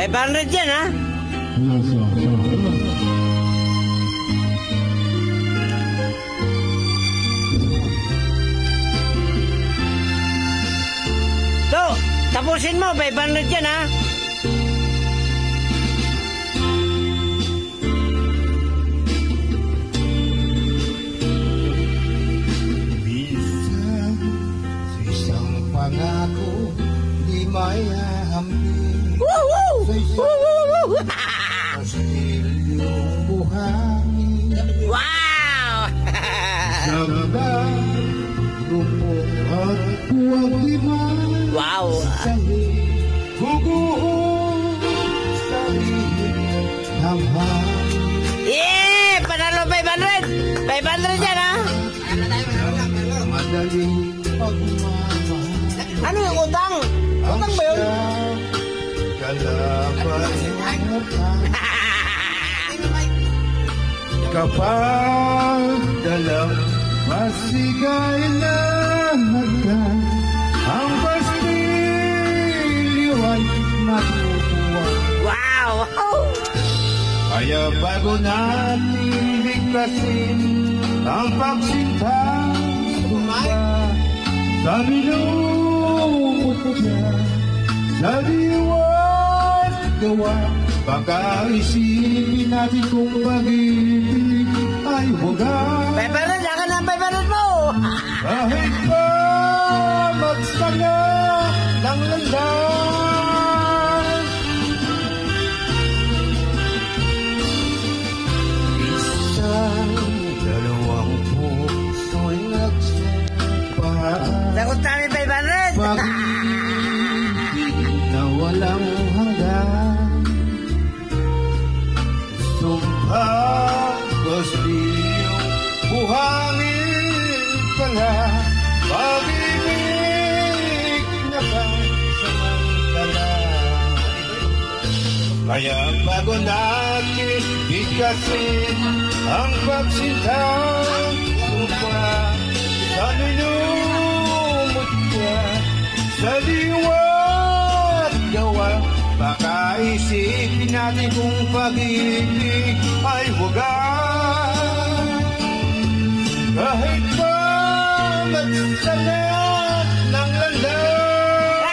500 yan, ha? So, tapusin mo, 500 yan, ha? Minsan, sa isang pangako, di may hahambing. Sa isang kastilyong buhangin. Wow! Sabda, grupo at huwag di man. Wow! Guguhong sa hihig ng hangin. Yeah! Panalo 500! 500 yan, ha? Madaling pagmamahal. Ano yung utang? Utang ba yun? Kalaban mo ka. Kapag dalang masigay na hagdan, ang pastilyo ay matutuwa. Wow! Kaya bago natin biglasin ang pagsintang sumba, sa minumot niya, sa diwa't gawa, baka isipin natin kung pag-ibig ay wagas. 500! Saka na 500 mo! Kahit pa magsanga ng landas, isang dalawang puso'y nagsumpa. Sagot namin 500! Pag-ibig na walang hanggan, sumpah kastilyo, buhangin pala, pag-ibig na pansamantala. Kaya bago natin bigkasin ang pagsintang sumpa, sa minumot ka, sa diwa't gawa, baka isipin natin kung pag-ibig ay wagas. Kahit pa magsalat ng landas,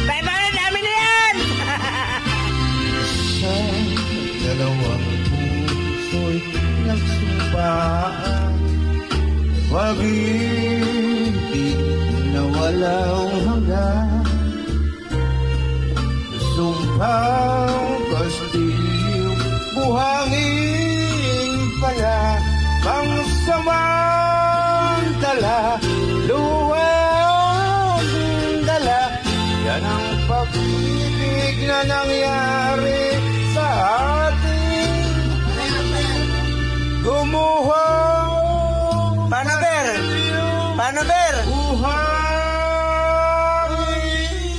500 namin na yan! sa dalawang puso'y nagsumpaan, pag-ibig na walang hanggan, sumpang kastilyo, buhangin pala, pangsamantala, luwang dala. Yan ang pag-ibig na nangyari sa atin. Gumuhang Paano, Ber? Paano, Ber? buhangin.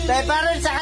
500 sa